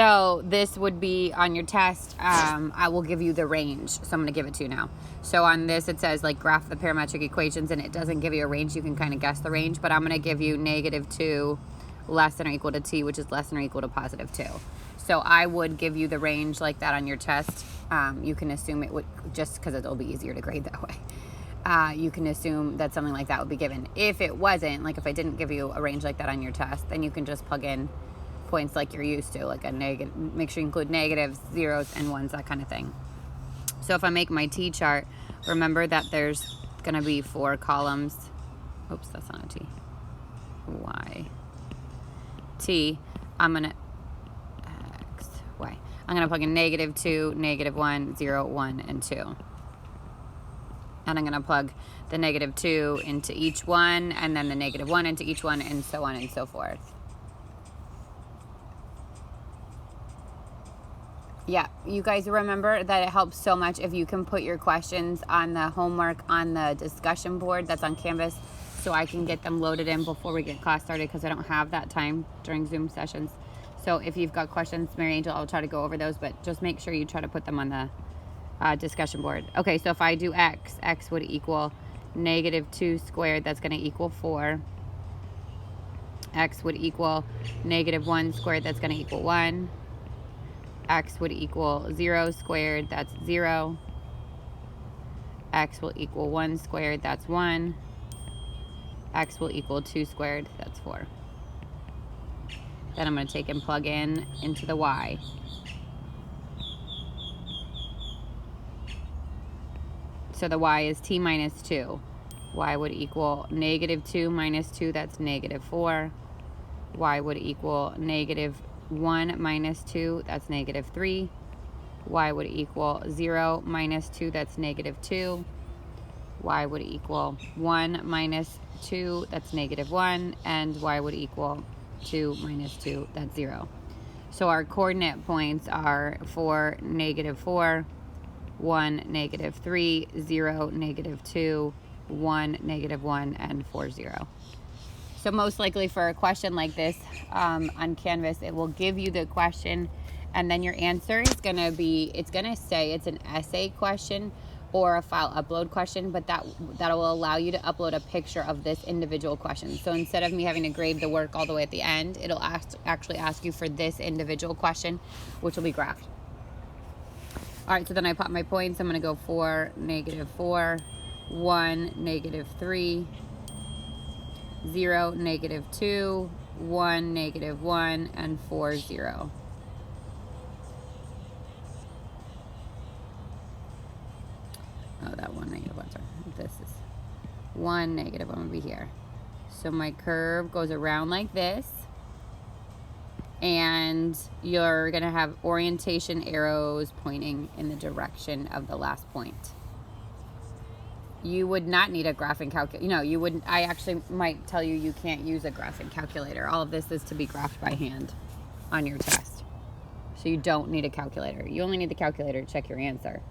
So this would be on your test. I will give you the range. So I'm going to give it to you now. So on this, it says like graph the parametric equations, and it doesn't give you a range. You can kind of guess the range, but I'm going to give you -2 less than or equal to t, which is less than or equal to +2. So I would give you the range like that on your test. You can assume it would, just because it'll be easier to grade that way. You can assume that something like that would be given. If it wasn't, like if I didn't give you a range like that on your test, then you can just plug in points like you're used to, like a negative, make sure you include negatives, zeros, and ones, that kind of thing. So if I make my T chart, remember that there's going to be 4 columns. Oops, that's not a T. Y. T. I'm going to X, Y. I'm going to plug in -2, -1, 0, 1, and 2. And I'm going to plug the -2 into each one, and then the -1 into each one, and so on and so forth. Yeah, you guys remember that it helps so much if you can put your questions on the homework on the discussion board that's on Canvas, so I can get them loaded in before we get class started, because I don't have that time during Zoom sessions. So if you've got questions, Mary Angel, I'll try to go over those, but just make sure you try to put them on the discussion board. Okay, so if I do X, X would equal -2 squared, that's going to equal 4. X would equal -1 squared, that's going to equal 1. X would equal 0 squared, that's 0. X will equal 1 squared, that's 1. X will equal 2 squared, that's 4. Then I'm going to take and plug in into the Y. So the Y is t minus 2. Y would equal -2 minus 2, that's -4. Y would equal -1 minus 2, that's -3. Y would equal 0 minus 2, that's -2. Y would equal 1 minus 2, that's -1. And Y would equal 2 minus 2, that's 0. So our coordinate points are 4, -4, 1, -3, 0, -2, 1, -1, and 4, 0. So most likely for a question like this on Canvas, it will give you the question, and then your answer is going to be, it's going to say it's an essay question or a file upload question, but that will allow you to upload a picture of this individual question. So instead of me having to grade the work all the way at the end, it'll actually ask you for this individual question, which will be graphed. All right, so then I pop my points. I'm going to go 4, -4, 1, -3, 0, -2, 1, -1, and 4, 0. Oh, that 1, -1, sorry. This is 1, -1 will be here. So my curve goes around like this, and you're going to have orientation arrows pointing in the direction of the last point. You would not need a graphing calculator. You wouldn't. I actually might tell you you can't use a graphing calculator. All of this is to be graphed by hand on your test. So you don't need a calculator. You only need the calculator to check your answer.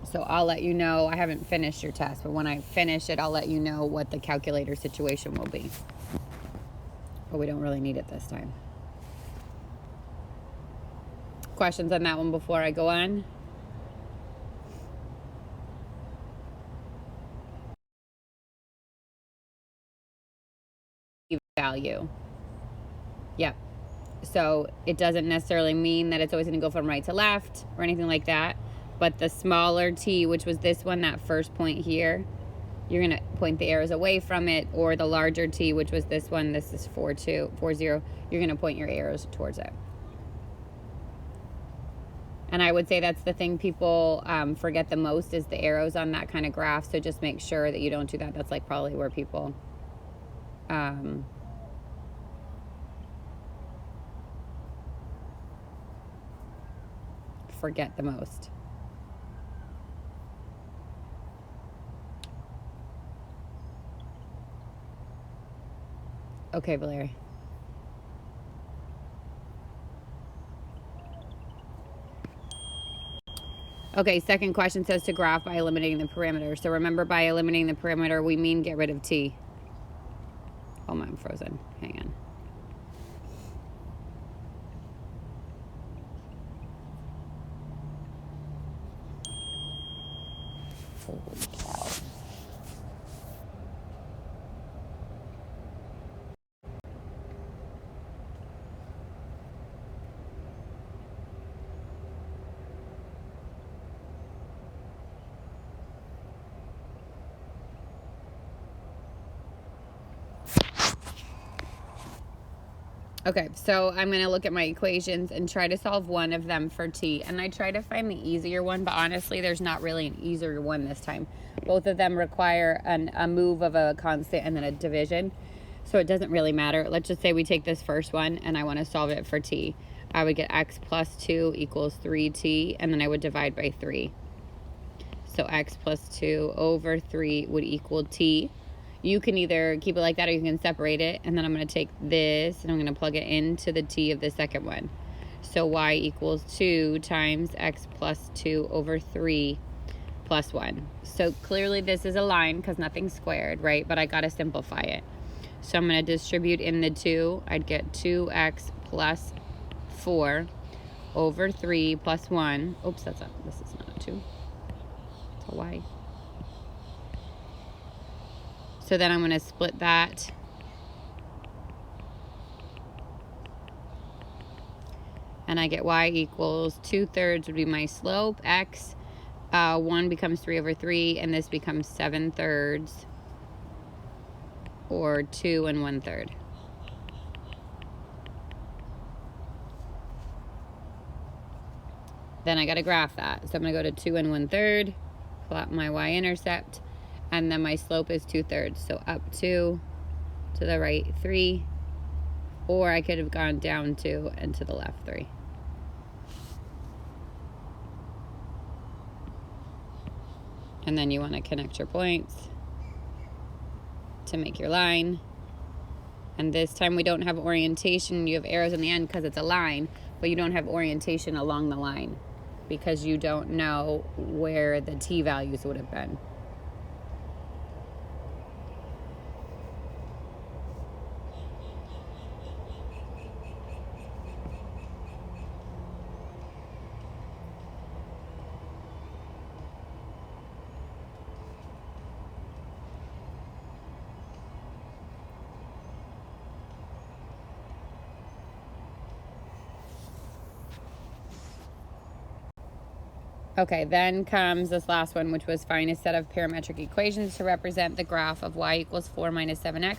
So I'll let you know. I haven't finished your test, but when I finish it, I'll let you know what the calculator situation will be. But we don't really need it this time. Questions on that one before I go on? Value. Yep. So it doesn't necessarily mean that it's always going to go from right to left or anything like that. But the smaller t, which was this one, that first point here, you're going to point the arrows away from it. Or the larger t, which was this one, this is 4, 2, 4, 0, you're going to point your arrows towards it. And I would say that's the thing people forget the most, is the arrows on that kind of graph. So just make sure that you don't do that. That's like probably where people forget the most. Okay, Valerie. Okay, second question says to graph by eliminating the parameter. So remember, by eliminating the parameter, we mean get rid of t. Oh, I'm frozen. Hang on. Holy cow. Okay, so I'm going to look at my equations and try to solve one of them for t. And I try to find the easier one, but honestly, there's not really an easier one this time. Both of them require a move of a constant and then a division. So it doesn't really matter. Let's just say we take this first one and I want to solve it for t. I would get x plus 2 equals 3t, and then I would divide by 3. So x plus 2 over 3 would equal t. You can either keep it like that or you can separate it. And then I'm going to take this and I'm going to plug it into the t of the second one. So y equals 2 times x plus 2 over 3 plus 1. So clearly this is a line because nothing's squared, right? But I got to simplify it. So I'm going to distribute in the 2. I'd get 2x plus 4 over 3 plus 1. Oops, this is not a 2. It's a y. So then I'm going to split that. And I get y equals 2/3 would be my slope. X, 1 becomes 3 over 3, and this becomes 7/3, or 2 1/3. Then I got to graph that. So I'm going to go to 2 1/3, plot my y-intercept. And then my slope is 2/3. So up 2, to the right 3, or I could have gone down 2 and to the left 3. And then you want to connect your points to make your line. And this time we don't have orientation. You have arrows in the end because it's a line, but you don't have orientation along the line because you don't know where the t values would have been. Okay, then comes this last one, which was find a set of parametric equations to represent the graph of y equals 4 minus 7x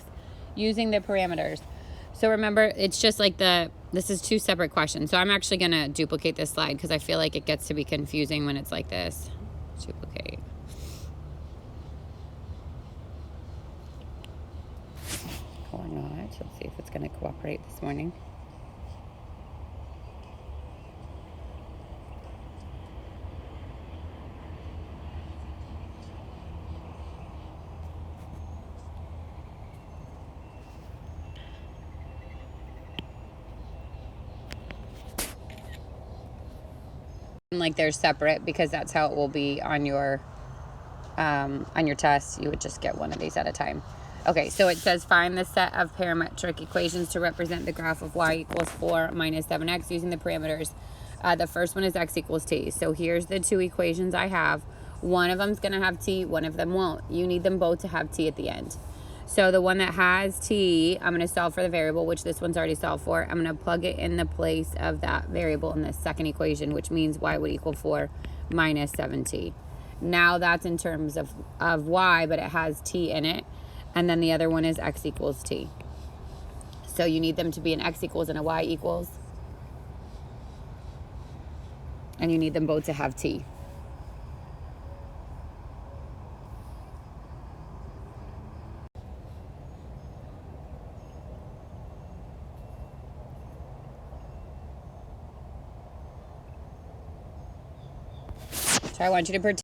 using the parameters. So remember, it's just like this is two separate questions. So I'm actually going to duplicate this slide because I feel like it gets to be confusing when it's like this. Duplicate. Or not. Let's see if it's going to cooperate this morning. Like they're separate because that's how it will be on your test. You would just get one of these at a time. Okay, so it says find the set of parametric equations to represent the graph of y equals 4 minus 7x using the parameters. The first one is x equals t. So here's the two equations I have. One of them's going to have t, one of them won't. You need them both to have t at the end. So the one that has t, I'm going to solve for the variable, which this one's already solved for. I'm going to plug it in the place of that variable in the second equation, which means y would equal 4 minus 7t. Now that's in terms of y, but it has t in it. And then the other one is x equals t. So you need them to be an x equals and a y equals. And you need them both to have t. So I want you to pretend.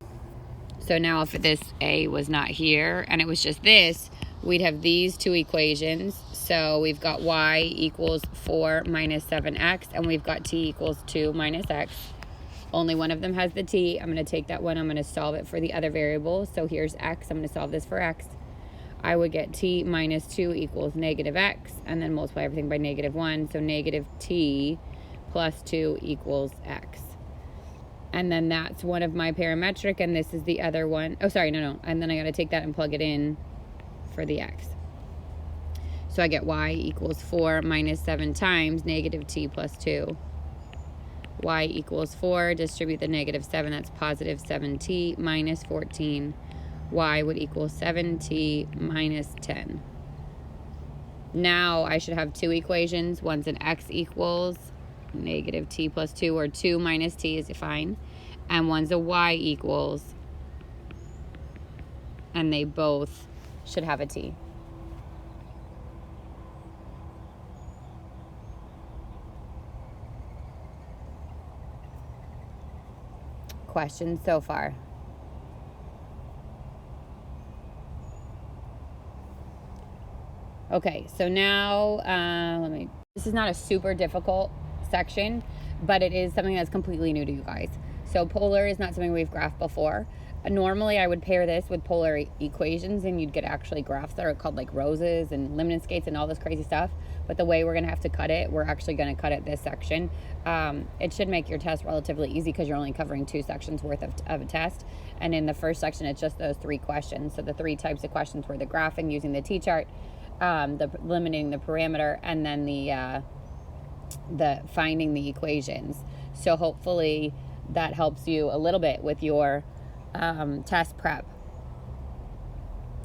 So now if this a was not here and it was just this, we'd have these two equations. So we've got y equals 4 minus 7x, and we've got t equals 2 minus x. Only one of them has the t. I'm going to take that one. I'm going to solve it for the other variable. So here's x. I'm going to solve this for x. I would get t minus 2 equals negative x, and then multiply everything by negative 1. So negative t plus 2 equals x. And then that's one of my parametric, and this is the other one. Oh, sorry, no. And then I got to take that and plug it in for the x. So I get y equals 4 minus 7 times negative t plus 2. Y equals 4, distribute the negative 7, that's positive 7t minus 14. Y would equal 7t minus 10. Now I should have two equations. One's an x equals negative t plus 2, or 2 minus t is fine. And one's a y equals, and they both should have a t. Questions so far? Okay, so now this is not a super difficult section, but it is something that's completely new to you guys. So polar is not something we've graphed before. Normally I would pair this with polar equations, and you'd get actually graphs that are called like roses and lemon skates and all this crazy stuff. But the way we're going to have to cut it, we're actually going to cut it this section. It should make your test relatively easy because you're only covering 2 sections worth of a test. And in the first section, it's just those 3 questions. So the 3 types of questions were the graphing using the t-chart, the limiting the parameter, and then the finding the equations. So hopefully that helps you a little bit with your test prep.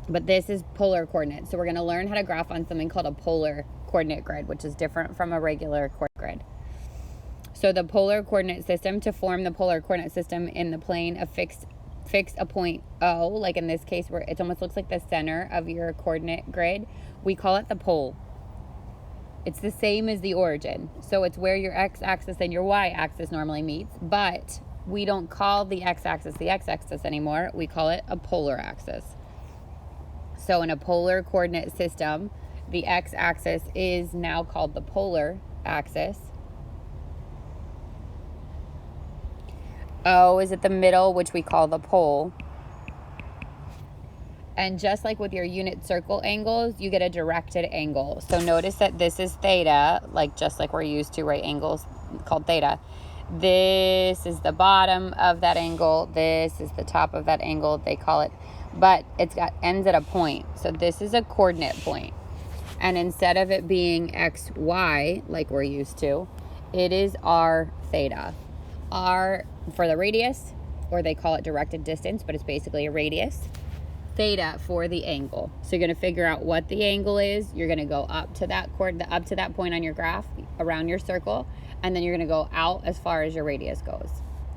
But this is polar coordinates. So we're going to learn how to graph on something called a polar coordinate grid, which is different from a regular coordinate grid. So the polar coordinate system, to form the polar coordinate system in the plane of fix a point O, like in this case where it almost looks like the center of your coordinate grid, we call it the pole. It's the same as the origin. So it's where your x-axis and your y-axis normally meets, but we don't call the x-axis the x-axis anymore. We call it a polar axis. So in a polar coordinate system, the x-axis is now called the polar axis. O is at the middle, which we call the pole. And just like with your unit circle angles, you get a directed angle. So notice that this is theta, like just like we're used to, right? Angles called theta. This is the bottom of that angle. This is the top of that angle, they call it. But it's got ends at a point. So this is a coordinate point. And instead of it being x, y, like we're used to, it is r theta. R for the radius, or they call it directed distance, but it's basically a radius. Theta for the angle. So you're going to figure out what the angle is. You're going to go up to that point on your graph around your circle, and then you're going to go out as far as your radius goes.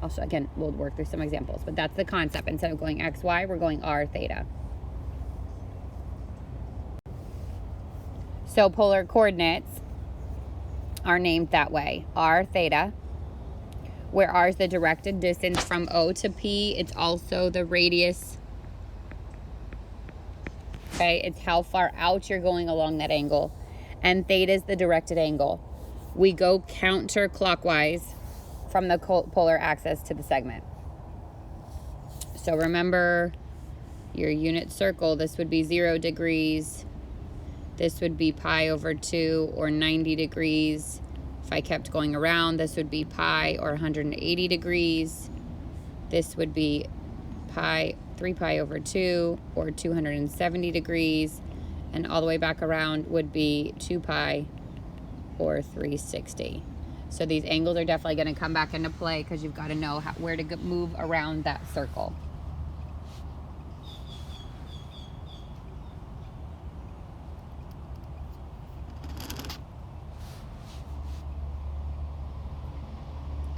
Also, again, we'll work through some examples, but that's the concept. Instead of going x, y, we're going r theta. So polar coordinates are named that way, r theta, where r is the directed distance from O to P. It's also the radius. Okay, it's how far out you're going along that angle. And theta is the directed angle. We go counterclockwise from the polar axis to the segment. So remember your unit circle, this would be 0 degrees. This would be pi over 2, or 90 degrees. If I kept going around, this would be pi, or 180 degrees. This would be 3 pi over 2, or 270 degrees. And all the way back around would be 2 pi, or 360. So these angles are definitely going to come back into play because you've got to know where to move around that circle.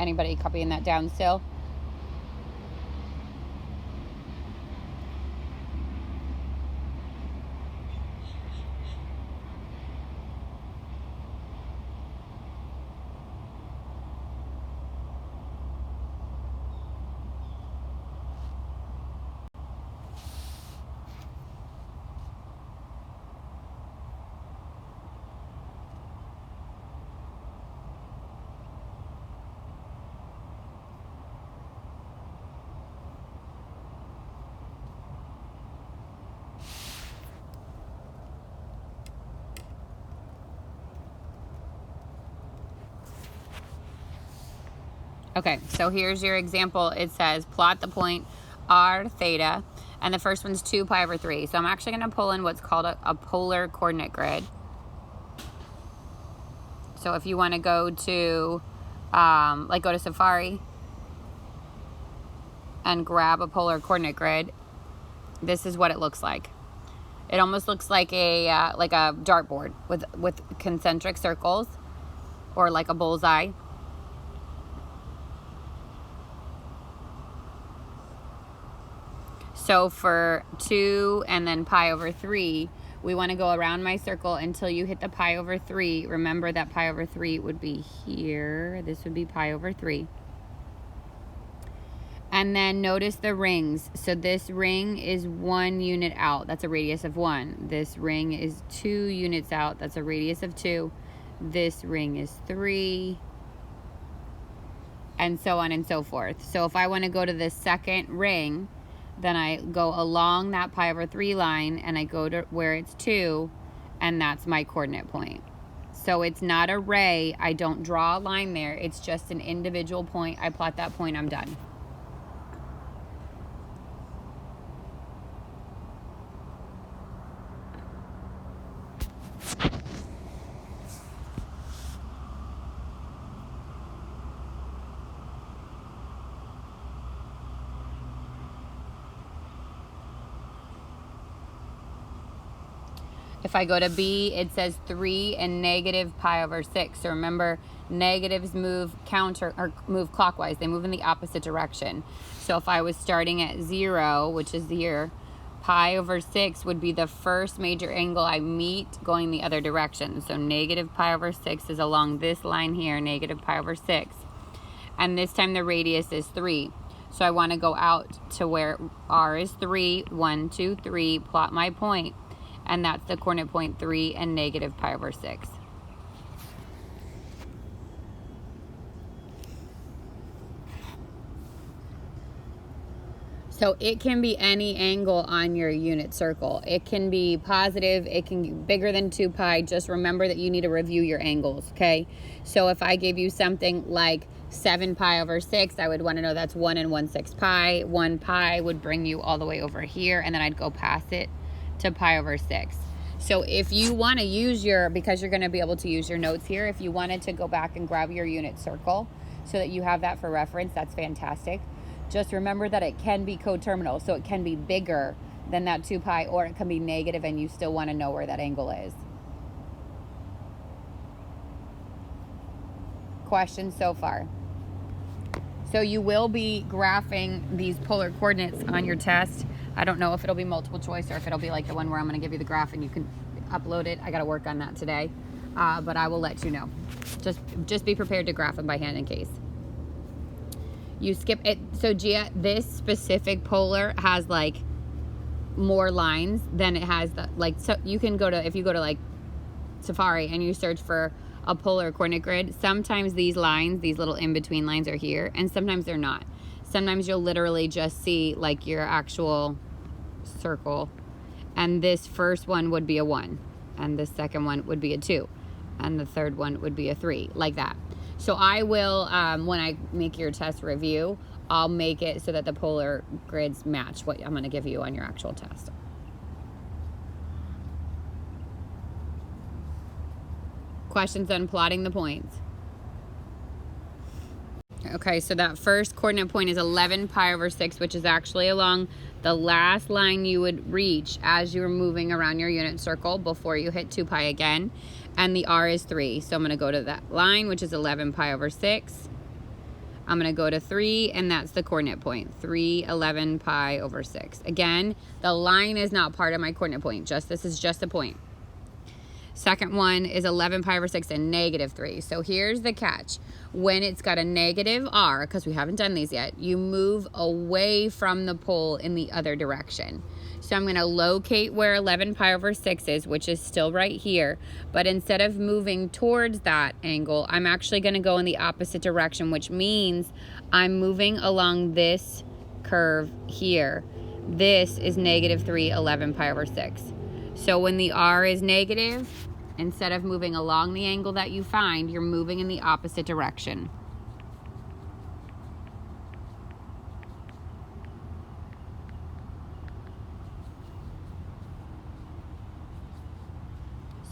Anybody copying that down still? Okay, so here's your example. It says plot the point r theta, and the first one's 2 pi over 3. So I'm actually going to pull in what's called a polar coordinate grid. So if you want to go to, go to Safari and grab a polar coordinate grid, this is what it looks like. It almost looks like a dartboard with concentric circles, or like a bullseye. So for 2 and then pi over 3, we want to go around my circle until you hit the pi over 3. Remember that pi over 3 would be here. This would be pi over 3. And then notice the rings. So this ring is 1 unit out. That's a radius of 1. This ring is 2 units out. That's a radius of 2. This ring is 3. And so on and so forth. So if I want to go to the second ring, then I go along that pi over 3 line and I go to where it's 2, and that's my coordinate point. So it's not a ray. I don't draw a line there. It's just an individual point. I plot that point, I'm done. If I go to B, it says 3 and negative pi over 6. So remember, negatives move move clockwise. They move in the opposite direction. So if I was starting at 0, which is here, pi over 6 would be the first major angle I meet going the other direction. So negative pi over 6 is along this line here, negative pi over 6. And this time the radius is 3. So I want to go out to where r is 3, 1, 2, 3, plot my point. And that's the coordinate point 3 and negative pi over 6. So it can be any angle on your unit circle. It can be positive, it can be bigger than 2 pi. Just remember that you need to review your angles, okay? So if I gave you something like 7 pi over 6, I would want to know that's 1 and 1/6 pi. 1 pi would bring you all the way over here, and then I'd go past it to pi over 6. So if you want to use because you're going to be able to use your notes here, if you wanted to go back and grab your unit circle so that you have that for reference, that's fantastic. Just remember that it can be coterminal, so it can be bigger than that 2 pi, or it can be negative and you still want to know where that angle is. Questions so far? So you will be graphing these polar coordinates on your test. I don't know if it'll be multiple choice or if it'll be like the one where I'm going to give you the graph and you can upload it. I got to work on that today, but I will let you know. Just be prepared to graph them by hand in case. You skip it. So Gia, this specific polar has like more lines than it has so you can go to, if you go to like Safari and you search for a polar coordinate grid, sometimes these lines, these little in-between lines are here, and sometimes they're not. Sometimes you'll literally just see like your actual circle, and this first one would be a 1, and the second one would be a 2, and the third one would be a 3, like that. So I will, when I make your test review, I'll make it so that the polar grids match what I'm going to give you on your actual test. Questions on plotting the points? Okay, so that first coordinate point is 11 pi over 6, which is actually along the last line you would reach as you were moving around your unit circle before you hit 2 pi again. And the r is 3. So I'm going to go to that line, which is 11 pi over 6. I'm going to go to 3, and that's the coordinate point. 3, 11 pi over 6. Again, the line is not part of my coordinate point. This is just a point. Second one is 11 pi over 6 and negative 3. So here's the catch. When it's got a negative r, because we haven't done these yet, you move away from the pole in the other direction. So I'm going to locate where 11 pi over 6 is, which is still right here. But instead of moving towards that angle, I'm actually going to go in the opposite direction, which means I'm moving along this curve here. This is negative 3, 11 pi over 6. So when the r is negative, instead of moving along the angle that you find, you're moving in the opposite direction.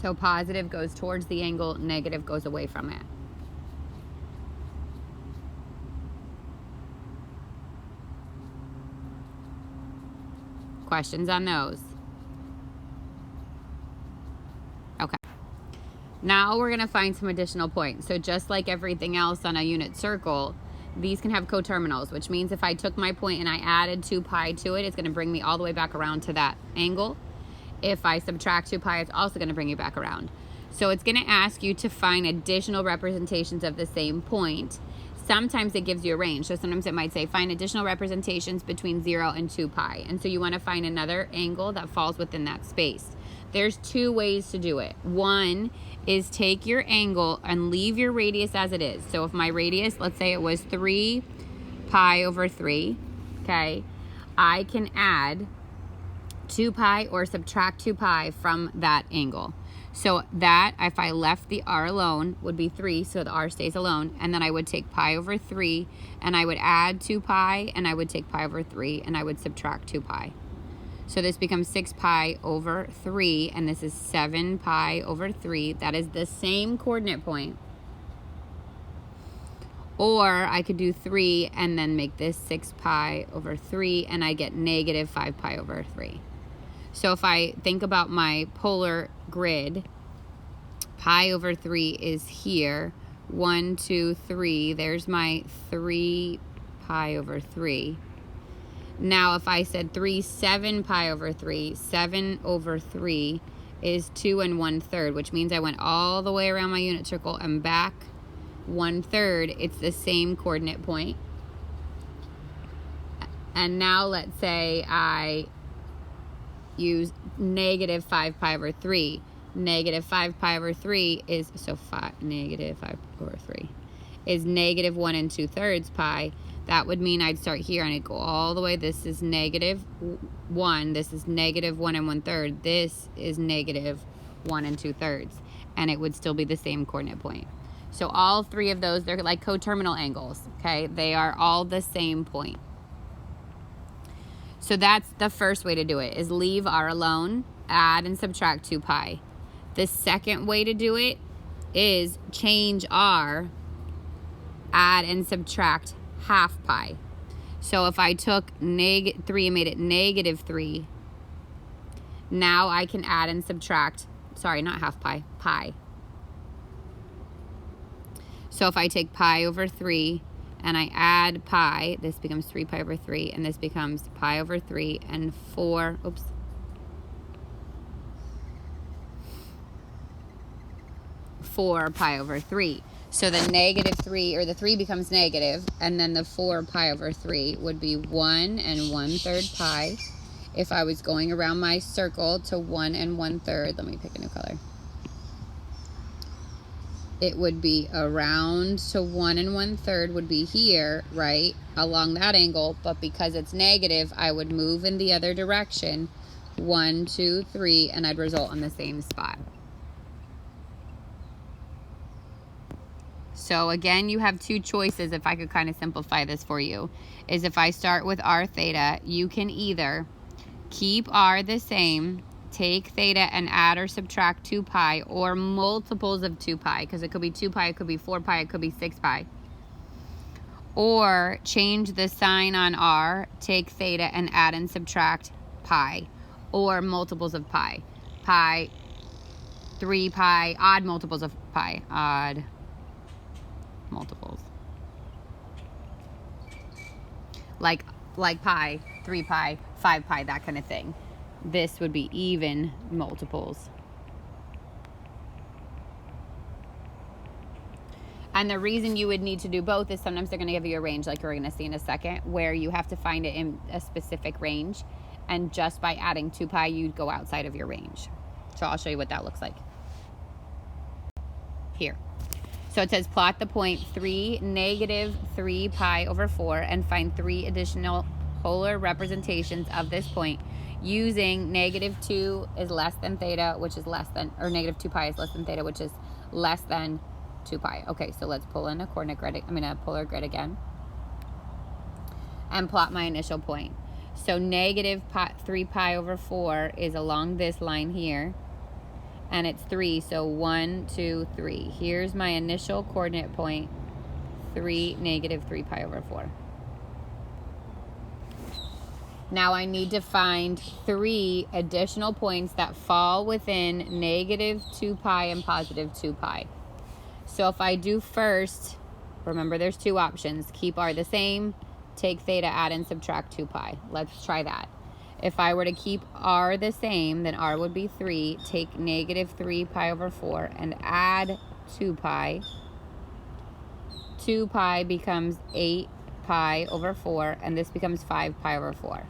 So positive goes towards the angle, negative goes away from it. Questions on those? Okay. Now we're going to find some additional points. So just like everything else on a unit circle, these can have coterminals, which means if I took my point and I added 2 pi to it, it's going to bring me all the way back around to that angle. If I subtract 2 pi, it's also going to bring you back around. So it's going to ask you to find additional representations of the same point. Sometimes it gives you a range. So sometimes it might say find additional representations between 0 and 2 pi. And so you want to find another angle that falls within that space. There's 2 ways to do it. One is take your angle and leave your radius as it is. So if my radius, let's say it was 3 pi over 3, okay, I can add 2 pi or subtract 2 pi from that angle. So that, if I left the r alone, would be 3, so the r stays alone. And then I would take pi over 3, and I would add 2 pi, and I would take pi over 3, and I would subtract 2 pi. So this becomes 6 pi over 3, and this is 7 pi over 3. That is the same coordinate point. Or I could do 3 and then make this 6 pi over 3, and I get negative 5 pi over 3. So if I think about my polar grid, pi over 3 is here. 1, 2, 3. There's my 3 pi over 3. Now if I said 7 pi over 3, 7 over 3 is 2 1/3, which means I went all the way around my unit circle and back 1/3. It's the same coordinate point. And now let's say I use negative 5 pi over 3. Negative 5 pi over 3 is, so negative 5 over 3 is negative 1 2/3 pi. That would mean I'd start here and I'd go all the way. This is negative 1. This is negative 1 1/3. This is negative 1 2/3. And it would still be the same coordinate point. So all 3 of those, they're like coterminal angles, okay? They are all the same point. So that's the first way to do it, is leave r alone, add and subtract 2 pi. The second way to do it is change r, add and subtract half pi. So if I took 3 and made it negative 3, now I can add and subtract, sorry, not half pi, pi. So if I take pi over 3 and I add pi, this becomes 3 pi over 3, and this becomes pi over 3 and 4, 4 pi over 3. So the negative 3, or the 3 becomes negative, and then the 4 pi over 3 would be 1 1/3 pi. If I was going around my circle to 1 1/3, let me pick a new color. It would be around to 1 1/3 would be here, right, along that angle, but because it's negative, I would move in the other direction, 1 2 3, and I'd result on the same spot. So again, you have 2 choices, if I could kind of simplify this for you, is if I start with r theta, you can either keep r the same, take theta and add or subtract 2 pi, or multiples of 2 pi, because it could be 2 pi, it could be 4 pi, it could be 6 pi. Or change the sign on r, take theta and add and subtract pi, or multiples of pi. Pi, 3 pi, odd multiples of pi, odd multiples. Like pi, 3 pi, 5 pi, that kind of thing. This would be even multiples. And the reason you would need to do both is sometimes they're going to give you a range, like you're going to see in a second, where you have to find it in a specific range. And just by adding 2 pi, you'd go outside of your range. So I'll show you what that looks like. Here. So it says plot the point negative 3 pi over 4 and find 3 additional polar representations of this point using negative 2 is less than theta, which is less than, or negative 2 pi is less than theta, which is less than 2 pi. Okay, so let's pull in a coordinate grid, a polar grid again, and plot my initial point. So negative 3 pi over 4 is along this line here, and it's 3. So 1, 2, 3. Here's my initial coordinate point, 3, negative 3 pi over 4. Now I need to find 3 additional points that fall within negative 2 pi and positive 2 pi. So if I do first, remember there's 2 options. Keep r the same, take theta, add and subtract 2 pi. Let's try that. If I were to keep r the same, then r would be 3. Take negative 3 pi over 4 and add 2 pi. 2 pi becomes 8 pi over 4, and this becomes 5 pi over 4.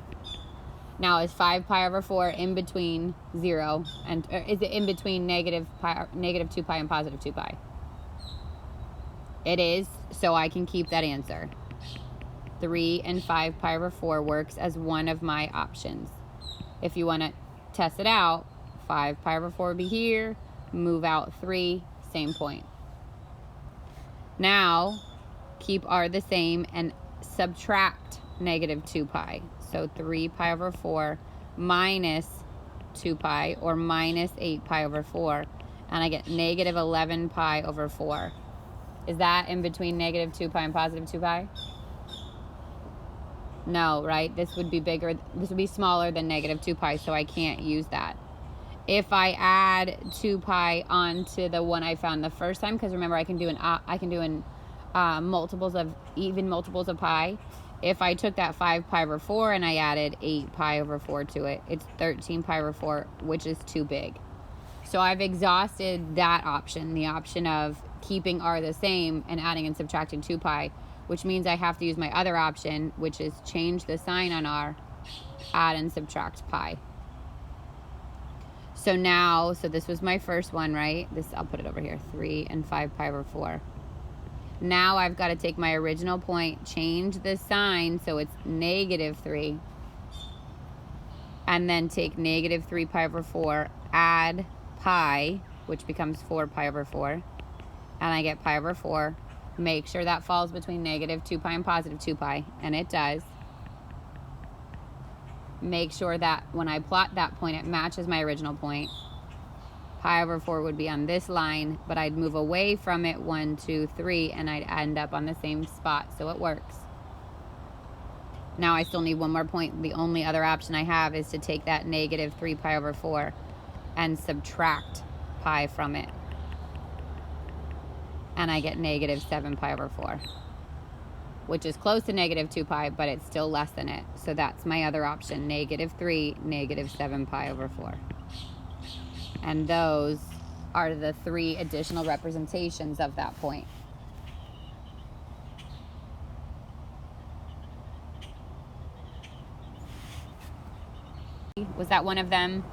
Now, is 5 pi over 4 in between 0 and, or is it in between negative 2 pi and positive 2 pi? It is, so I can keep that answer. 3 and 5 pi over 4 works as one of my options. If you want to test it out, 5 pi over 4 would be here, move out 3, same point. Now, keep r the same and subtract negative 2 pi. So 3 pi over 4 minus 2 pi, or minus 8 pi over 4, and I get negative 11 pi over 4. Is that in between negative 2 pi and positive 2 pi? No, right? This would be bigger. This would be smaller than negative 2 pi, so I can't use that. If I add 2 pi onto the one I found the first time, because remember I can do multiples of even multiples of pi. If I took that 5 pi over 4 and I added 8 pi over 4 to it, it's 13 pi over 4, which is too big. So I've exhausted that option, the option of keeping r the same and adding and subtracting 2 pi, which means I have to use my other option, which is change the sign on r, add and subtract pi. So now, so this was my first one, right? I'll put it over here, 3 and 5 pi over 4. Now I've got to take my original point, change the sign so it's negative 3, and then take negative 3 pi over 4, add pi, which becomes 4 pi over 4, and I get pi over 4. Make sure that falls between negative 2 pi and positive 2 pi, and it does. Make sure that when I plot that point, it matches my original point. Pi over 4 would be on this line, but I'd move away from it 1, 2, 3, and I'd end up on the same spot, so it works. Now I still need one more point. The only other option I have is to take that negative 3 pi over 4 and subtract pi from it. And I get negative 7 pi over 4, which is close to negative 2 pi, but it's still less than it. So that's my other option, negative 3, negative 7 pi over 4. And those are the 3 additional representations of that point. Was that one of them?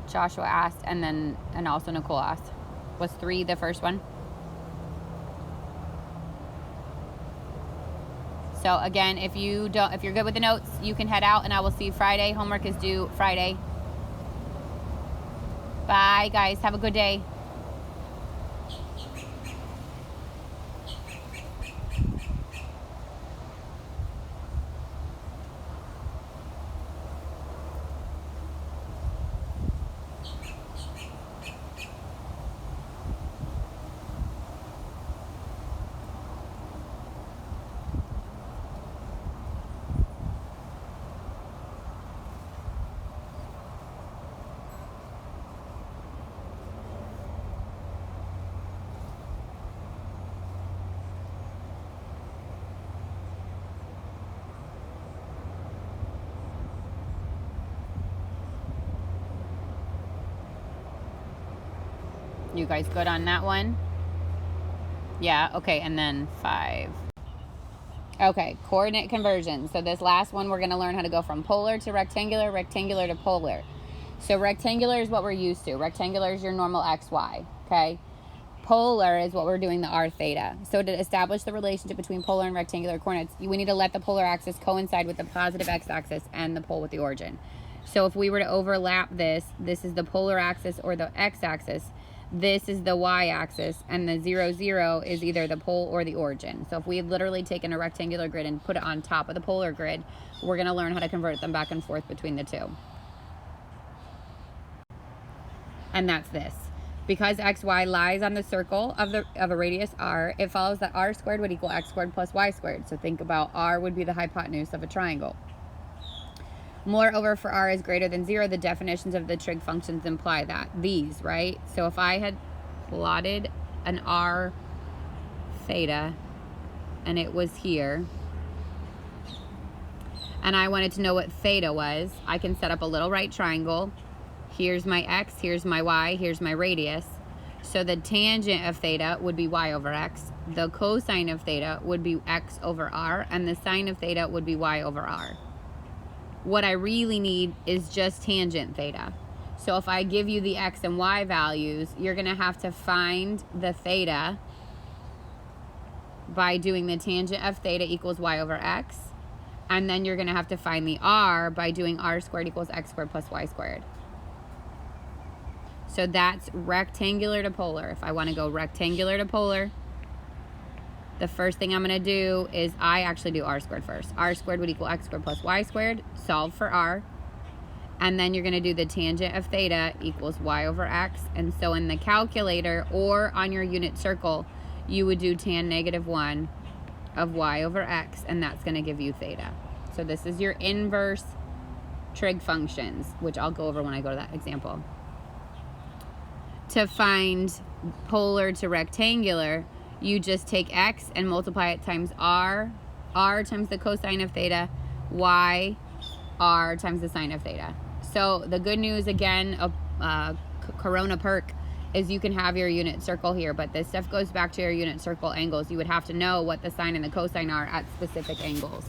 Joshua asked, and also Nicole asked. Was 3 the first one? So again, if you're good with the notes, you can head out, and I will see you Friday. Homework is due Friday. Bye, guys. Have a good day. You guys good on that one? Yeah, okay, and then 5. Okay, coordinate conversion. So this last one, we're going to learn how to go from polar to rectangular, rectangular to polar. So rectangular is what we're used to. Rectangular is your normal XY, okay? Polar is what we're doing, the r theta. So to establish the relationship between polar and rectangular coordinates, we need to let the polar axis coincide with the positive x-axis and the pole with the origin. So if we were to overlap this is the polar axis or the x-axis. This is the y-axis, and the 0, 0 is either the pole or the origin. So if we had literally taken a rectangular grid and put it on top of the polar grid, we're going to learn how to convert them back and forth between the two. And that's this. Because xy lies on the circle of a radius r, it follows that r squared would equal x squared plus y squared. So think about r would be the hypotenuse of a triangle. Moreover, for r is greater than 0, the definitions of the trig functions imply that. These, right? So if I had plotted an r theta and it was here, and I wanted to know what theta was, I can set up a little right triangle. Here's my x, here's my y, here's my radius. So the tangent of theta would be y over x. The cosine of theta would be x over r, and the sine of theta would be y over r. What I really need is just tangent theta. So if I give you the x and y values, you're going to have to find the theta by doing the tangent of theta equals y over x. And then you're going to have to find the r by doing r squared equals x squared plus y squared. So that's rectangular to polar. If I want to go rectangular to polar, the first thing I'm going to do is I actually do r squared first. R squared would equal x squared plus y squared. Solve for r. And then you're going to do the tangent of theta equals y over x. And so in the calculator or on your unit circle, you would do tan negative 1 of y over x, and that's going to give you theta. So this is your inverse trig functions, which I'll go over when I go to that example. To find polar to rectangular, you just take x and multiply it times r times the cosine of theta, y, r times the sine of theta. So the good news, again, Corona perk, is you can have your unit circle here, but this stuff goes back to your unit circle angles. You would have to know what the sine and the cosine are at specific angles.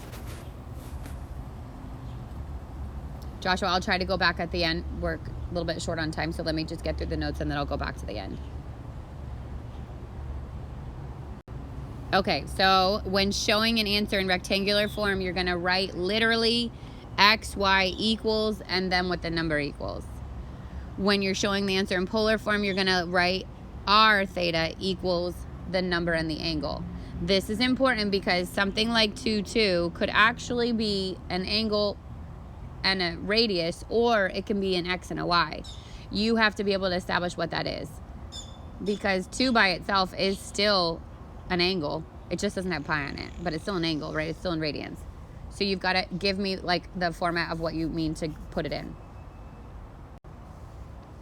Joshua, I'll try to go back at the end. We're a little bit short on time, so let me just get through the notes and then I'll go back to the end. Okay, so when showing an answer in rectangular form, you're going to write literally x, y equals, and then what the number equals. When you're showing the answer in polar form, you're going to write r theta equals the number and the angle. This is important because something like 2, 2 could actually be an angle and a radius, or it can be an x and a y. You have to be able to establish what that is, because 2 by itself is still an angle. It just doesn't have pi on it, but it's still an angle, right? It's still in radians. So you've got to give me like the format of what you mean to put it in.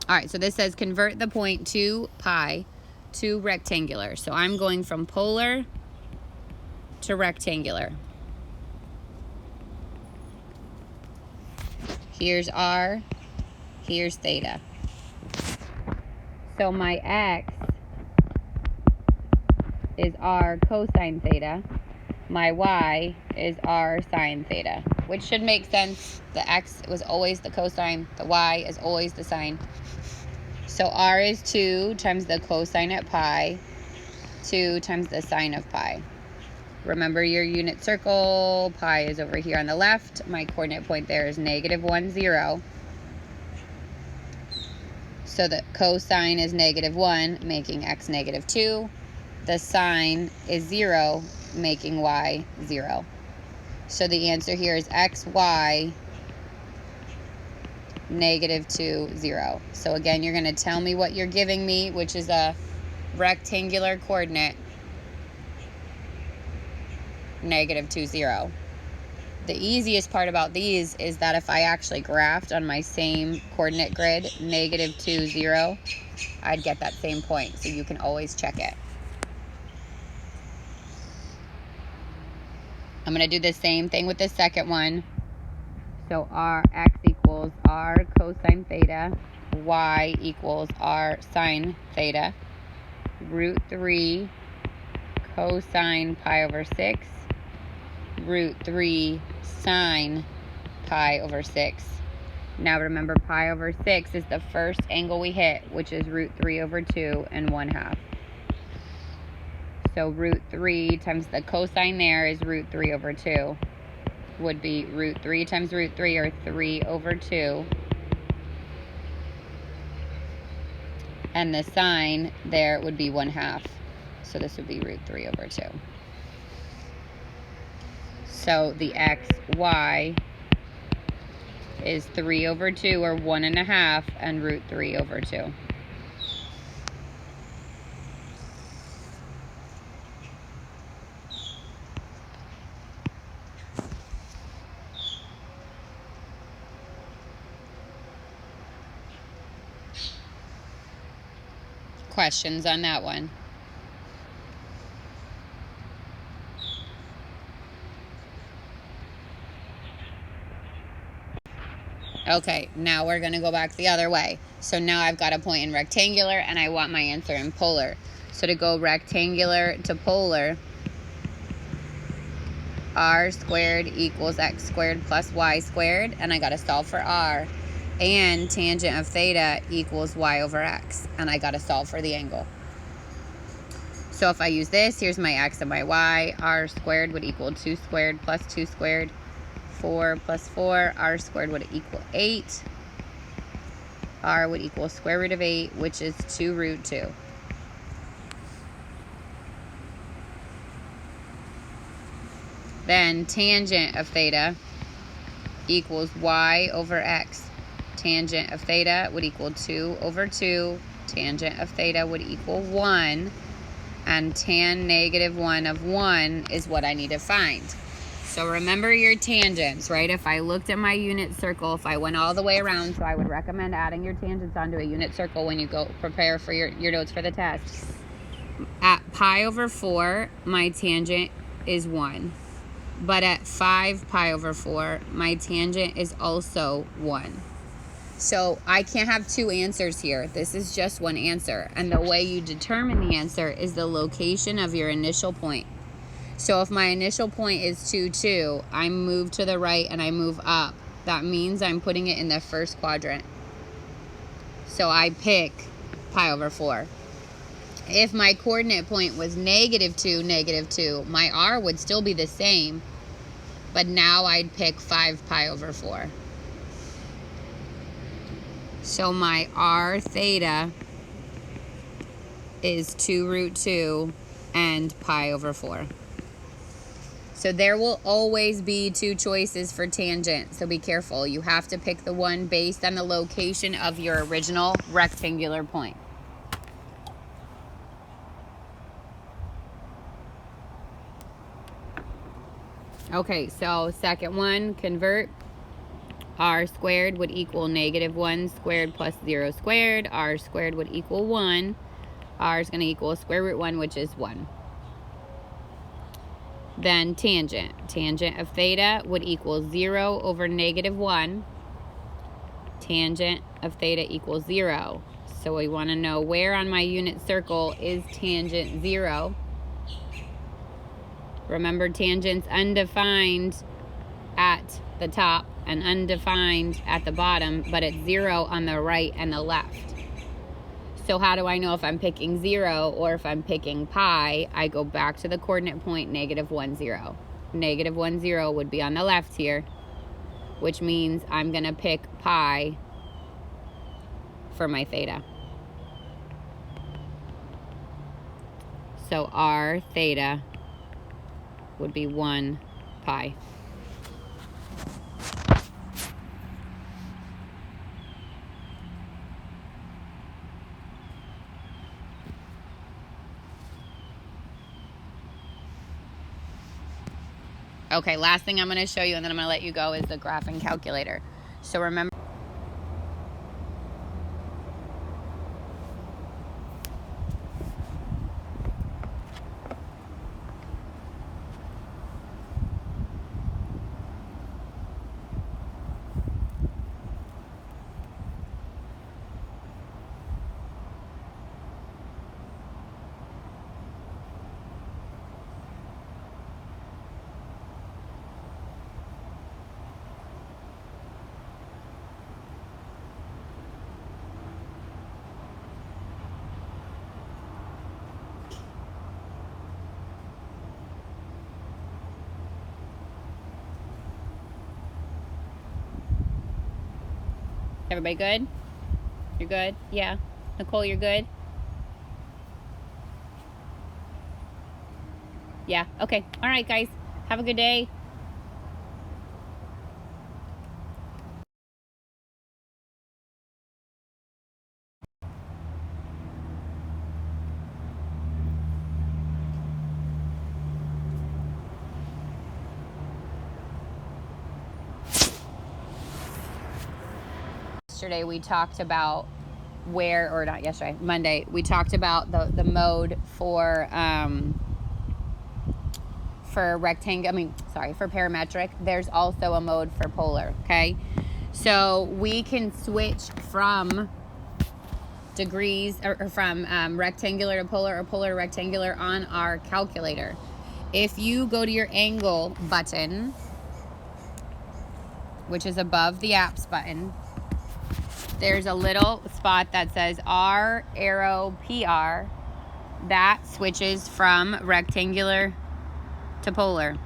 All right, so this says convert the point 2 pi to rectangular. So I'm going from polar to rectangular. Here's r, here's theta. So my x is r cosine theta. My y is r sine theta, which should make sense. The x was always the cosine, the y is always the sine. So r is 2 times the cosine at pi, 2 times the sine of pi. Remember your unit circle, pi is over here on the left. My coordinate point there is negative 1, 0. So the cosine is negative 1, making x negative 2. The sine is 0, making y 0. So the answer here is x, y, negative 2, 0. So again, you're going to tell me what you're giving me, which is a rectangular coordinate, negative 2, 0. The easiest part about these is that if I actually graphed on my same coordinate grid, negative 2, 0, I'd get that same point. So you can always check it. I'm going to do the same thing with the second one. So x equals r cosine theta, y equals r sine theta, root 3 cosine pi over 6, root 3 sine pi over 6. Now remember, pi over 6 is the first angle we hit, which is root 3 over 2 and 1/2. So root 3 times the cosine there is root 3 over 2. Would be root 3 times root 3, or 3 over 2. And the sine there would be 1/2. So this would be root 3 over 2. So the x, y is 3 over 2, or 1.5, and root 3 over 2. questions on that one? Okay, now we're going to go back the other way. So now I've got a point in rectangular and I want my answer in polar. So to go rectangular to polar, r squared equals x squared plus y squared, and I got to solve for r. And tangent of theta equals y over x, and I got to solve for the angle. So if I use this, here's my x and my y. R squared would equal 2 squared plus 2 squared. 4 plus 4, r squared would equal 8. R would equal square root of 8, which is 2 root 2. Then tangent of theta equals y over x. Tangent of theta would equal 2 over 2. Tangent of theta would equal 1. And tan negative 1 of 1 is what I need to find. So remember your tangents, right? If I looked at my unit circle, if I went all the way around, so I would recommend adding your tangents onto a unit circle when you go prepare for your notes for the test. At pi over 4, my tangent is 1. But at 5 pi over 4, my tangent is also 1. So I can't have two answers here. This is just one answer. And the way you determine the answer is the location of your initial point. So if my initial point is 2, 2, I move to the right and I move up. That means I'm putting it in the first quadrant. So I pick pi over 4. If my coordinate point was negative 2, negative 2, my r would still be the same. But now I'd pick 5 pi over 4. So my r theta is 2 root 2 and pi over 4. So there will always be two choices for tangent, so be careful. You have to pick the one based on the location of your original rectangular point. Okay, so second one, convert. R squared would equal negative 1 squared plus 0 squared. R squared would equal 1. R is going to equal square root 1, which is 1. Then tangent. Tangent of theta would equal 0 over negative 1. Tangent of theta equals 0. So we want to know where on my unit circle is tangent 0. Remember, tangent's undefined at the top and undefined at the bottom, but it's 0 on the right and the left. So how do I know if I'm picking 0 or if I'm picking pi? I go back to the coordinate point negative 1, 0. Negative 1, 0 would be on the left here, which means I'm going to pick pi for my theta. So r theta would be 1 pi. Okay, last thing I'm going to show you and then I'm going to let you go is the graphing calculator. So remember, everybody good? You're good? Yeah. Nicole, you're good? Yeah. Okay. All right, guys. Have a good day. Yesterday we talked about or not yesterday, Monday, we talked about the mode for parametric. There's also a mode for polar, okay? So we can switch from degrees or from rectangular to polar or polar to rectangular on our calculator. If you go to your angle button, which is above the apps button, there's a little spot that says R arrow PR. That switches from rectangular to polar.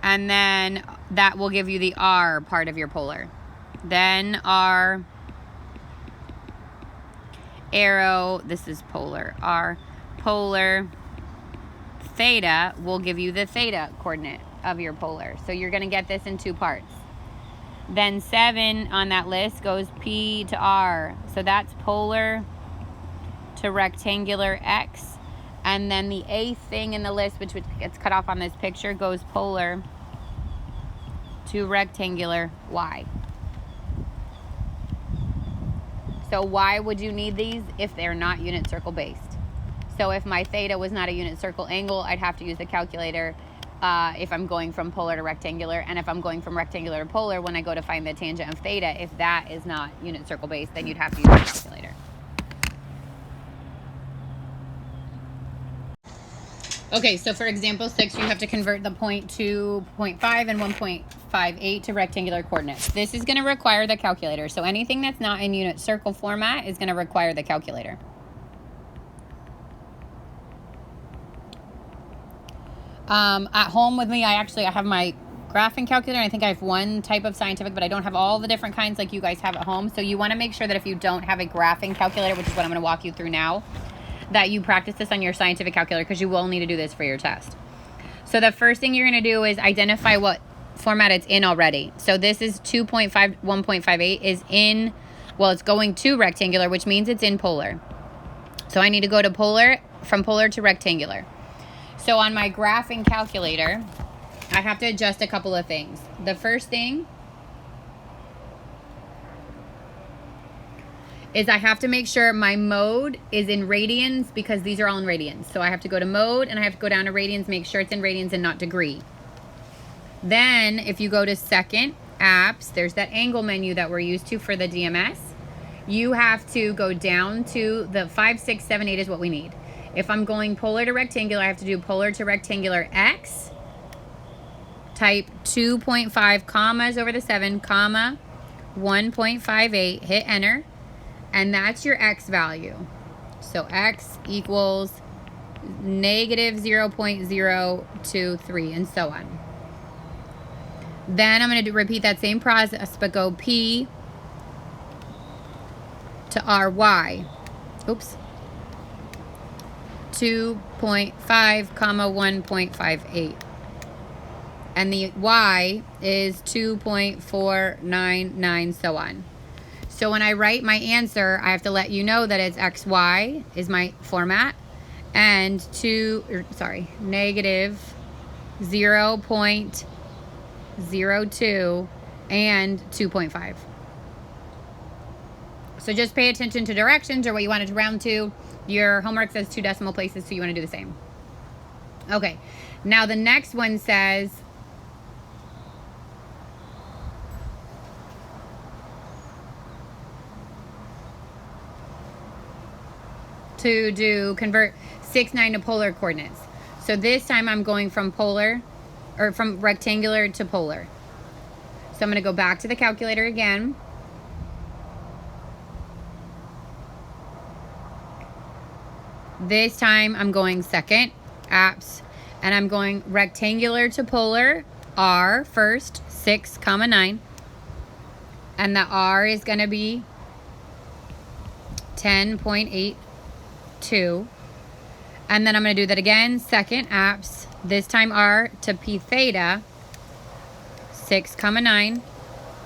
And then that will give you the R part of your polar. Then our arrow, this is polar, our polar theta will give you the theta coordinate of your polar. So you're going to get this in two parts. Then 7 on that list goes P to R. So that's polar to rectangular X. And then the 8th thing in the list, which gets cut off on this picture, goes polar to rectangular Y. So why would you need these if they're not unit circle based? So if my theta was not a unit circle angle, I'd have to use the calculator if I'm going from polar to rectangular. And if I'm going from rectangular to polar, when I go to find the tangent of theta, if that is not unit circle based, then you'd have to use the calculator. Okay, so for example 6, you have to convert the 0.2, 0.5, and 1.58 to rectangular coordinates. This is going to require the calculator. So anything that's not in unit circle format is going to require the calculator. At home with me, I have my graphing calculator. I think I have one type of scientific, but I don't have all the different kinds like you guys have at home. So you want to make sure that if you don't have a graphing calculator, which is what I'm going to walk you through now, that you practice this on your scientific calculator, because you will need to do this for your test. So the first thing you're going to do is identify what format it's in already. So this is 2.5, 1.58 is in, well, it's going to rectangular, which means it's in polar. So I need to go to polar, from polar to rectangular. So on my graphing calculator, I have to adjust a couple of things. The first thing is I have to make sure my mode is in radians, because these are all in radians. So I have to go to mode and I have to go down to radians, make sure it's in radians and not degree. Then if you go to second, apps, there's that angle menu that we're used to for the DMS. You have to go down to the 5, 6, 7, 8 is what we need. If I'm going polar to rectangular, I have to do polar to rectangular X. Type 2.5 commas over the 7, comma 1.58, hit enter. And that's your X value. So X equals negative 0.023 and so on. Then I'm going to repeat that same process, but go P to RY. Oops. 2.5 comma 1.58. And the Y is 2.499, so on. So when I write my answer, I have to let you know that it's XY is my format, and negative 0.02 and 2.5. So just pay attention to directions or what you want it to round to. Your homework says 2 decimal places, so you want to do the same. Okay, now the next one says to convert 6, 9 to polar coordinates. So this time I'm going from polar, or from rectangular to polar. So I'm going to go back to the calculator again. This time I'm going second, apps, and I'm going rectangular to polar, R first, 6, comma 9. And the R is going to be 10.82. And then I'm going to do that again, second, apps, this time R to P theta, 6, comma 9.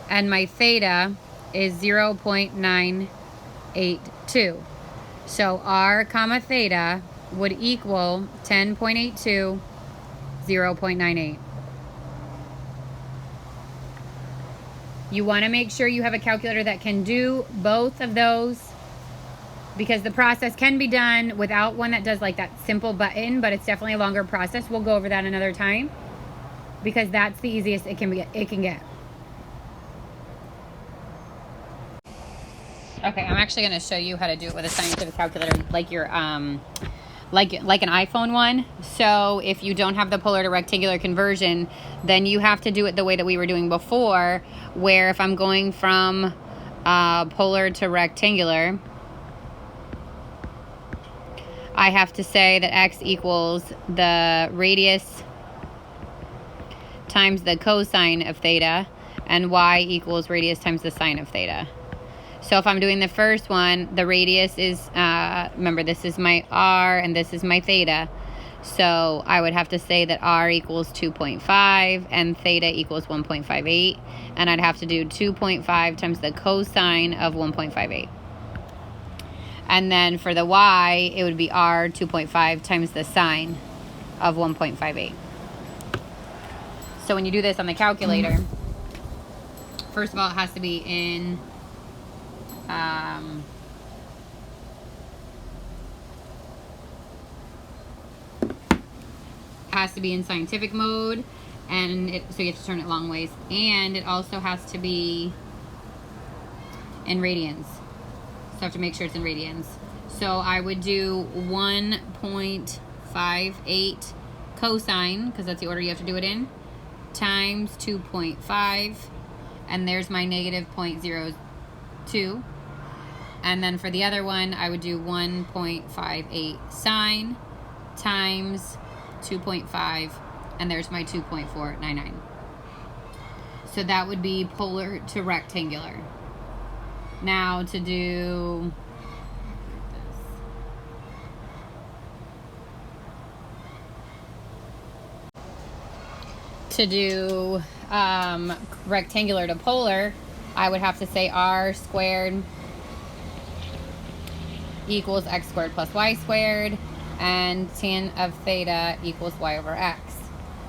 And my theta is 0.982. So R comma theta would equal 10.82, 0.98. You want to make sure you have a calculator that can do both of those, because the process can be done without one that does like that simple button, but it's definitely a longer process. We'll go over that another time, because that's the easiest it can get. Okay, I'm actually going to show you how to do it with a scientific calculator, like your like an iPhone one. So if you don't have the polar to rectangular conversion, then you have to do it the way that we were doing before, where if I'm going from polar to rectangular, I have to say that x equals the radius times the cosine of theta, and y equals radius times the sine of theta. So if I'm doing the first one, the radius is, remember, this is my r and this is my theta. So I would have to say that r equals 2.5 and theta equals 1.58. And I'd have to do 2.5 times the cosine of 1.58. And then for the y, it would be r 2.5 times the sine of 1.58. So when you do this on the calculator, first of all, it has to be in has to be in scientific mode, and so you have to turn it long ways, and it also has to be in radians. So I have to make sure it's in radians. So I would do 1.58 cosine, because that's the order you have to do it in, times 2.5, and there's my negative 0.02. And then for the other one, I would do 1.58 sine times 2.5, and there's my 2.499. So that would be polar to rectangular. Now to do rectangular to polar, I would have to say r squared equals x squared plus y squared, and tan of theta equals y over x.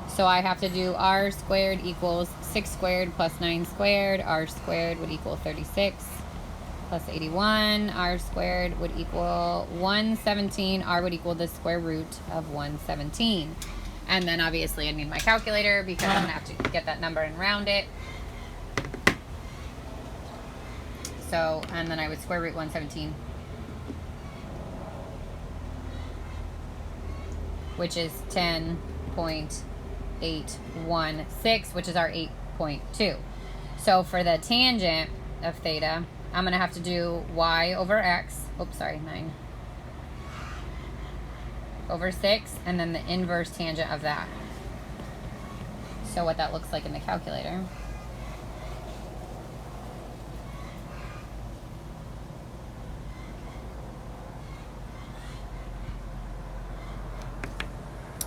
So I have to do r squared equals 6 squared plus 9 squared. R squared would equal 36 plus 81. R squared would equal 117. R would equal the square root of 117. And then obviously I need my calculator, because I'm going to have to get that number and round it. So, and then I would square root 117, which is 10.816, which is our 8.2. So for the tangent of theta, I'm going to have to do y over x, 9, over 6, and then the inverse tangent of that. So what that looks like in the calculator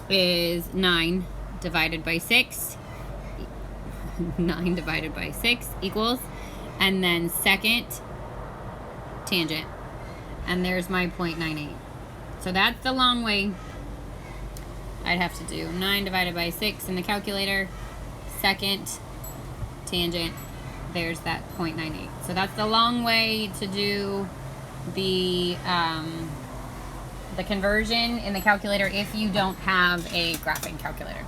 is 9 divided by 6. 9 divided by 6 equals, and then second tangent, and there's my 0.98. So that's the long way. I'd have to do 9 divided by 6 in the calculator, second tangent, there's that 0.98. So that's the long way to do the conversion in the calculator if you don't have a graphing calculator.